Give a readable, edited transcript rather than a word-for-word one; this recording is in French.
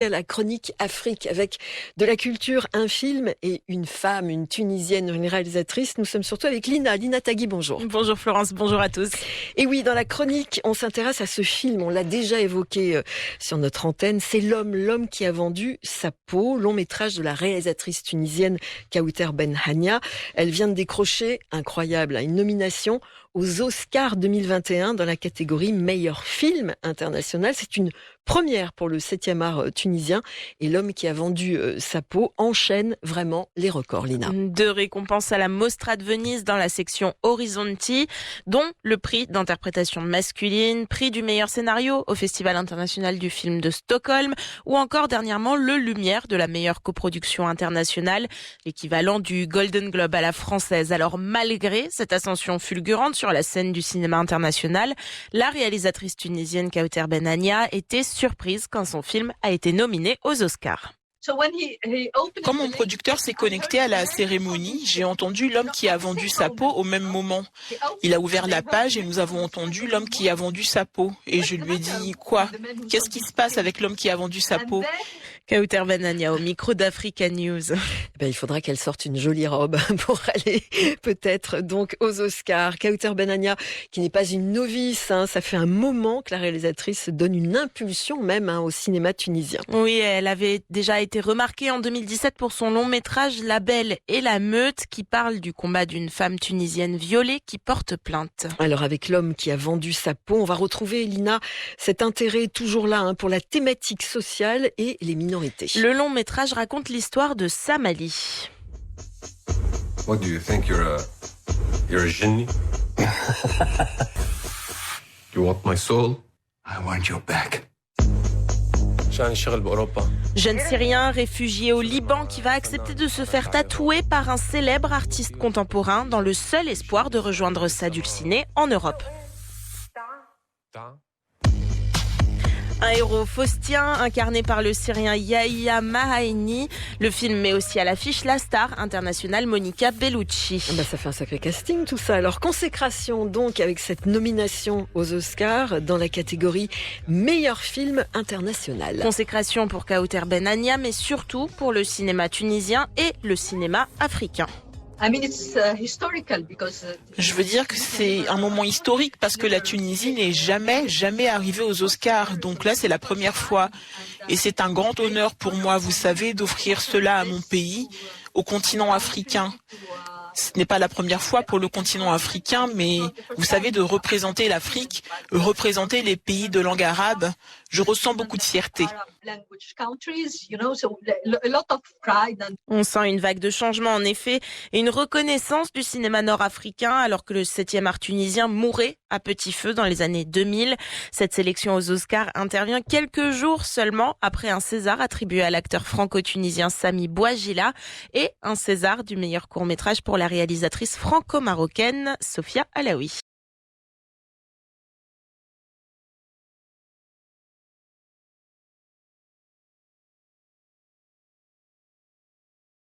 À la chronique Afrique avec de la culture, un film et une femme, une Tunisienne, une réalisatrice. Nous sommes surtout avec Lina Tagui, bonjour. Bonjour Florence, bonjour à tous. Et oui, dans la chronique, on s'intéresse à ce film, on l'a déjà évoqué sur notre antenne, c'est l'homme qui a vendu sa peau, long métrage de la réalisatrice tunisienne Kawiter Ben Hania. Elle vient de décrocher, incroyable, une nomination aux Oscars 2021 dans la catégorie meilleur film international. C'est une première pour le 7e art tunisien et l'homme qui a vendu sa peau enchaîne vraiment les records, Lina. 2 récompenses à la Mostra de Venise dans la section Horizonti, dont le prix d'interprétation masculine, prix du meilleur scénario au Festival international du film de Stockholm ou encore dernièrement le Lumière de la meilleure coproduction internationale, l'équivalent du Golden Globe à la française. Alors malgré cette ascension fulgurante sur la scène du cinéma international, la réalisatrice tunisienne Kawiter Ben Hania était surprise quand son film a été nominé aux Oscars. Quand mon producteur s'est connecté à la cérémonie, j'ai entendu l'homme qui a vendu sa peau au même moment. Il a ouvert la page et nous avons entendu l'homme qui a vendu sa peau. Et je lui ai dit, quoi? Qu'est-ce qui se passe avec l'homme qui a vendu sa peau? Kawiter Ben Hania au micro d'Africa News. Il faudra qu'elle sorte une jolie robe pour aller peut-être donc aux Oscars. Kawiter Ben Hania, qui n'est pas une novice, ça fait un moment que la réalisatrice donne une impulsion même au cinéma tunisien. Oui, elle avait déjà été remarquée en 2017 pour son long métrage La Belle et la Meute, qui parle du combat d'une femme tunisienne violée qui porte plainte. Alors avec l'homme qui a vendu sa peau, on va retrouver, Lina, cet intérêt toujours là pour la thématique sociale et les minorités. Le long métrage raconte l'histoire de Sam Ali. What do you think you're a jinni? You want my soul? I want your back. Jeune Syrien réfugié au Liban qui va accepter de se faire tatouer par un célèbre artiste contemporain dans le seul espoir de rejoindre sa dulcinée en Europe. Un héros faustien incarné par le Syrien Yahya Mahaini. Le film met aussi à l'affiche la star internationale Monica Bellucci. Ça fait un sacré casting tout ça. Alors consécration donc avec cette nomination aux Oscars dans la catégorie meilleur film international. Consécration pour Kawiter Ben Hania mais surtout pour le cinéma tunisien et le cinéma africain. Je veux dire que c'est un moment historique parce que la Tunisie n'est jamais arrivée aux Oscars. Donc là, c'est la première fois. Et c'est un grand honneur pour moi, vous savez, d'offrir cela à mon pays, au continent africain. Ce n'est pas la première fois pour le continent africain, mais vous savez, de représenter l'Afrique, représenter les pays de langue arabe, je ressens beaucoup de fierté. On sent une vague de changement en effet et une reconnaissance du cinéma nord-africain alors que le 7e art tunisien mourait à petit feu dans les années 2000. Cette sélection aux Oscars intervient quelques jours seulement après un César attribué à l'acteur franco-tunisien Sami Bouajila et un César du meilleur court-métrage pour la réalisatrice franco-marocaine Sofia Alaoui.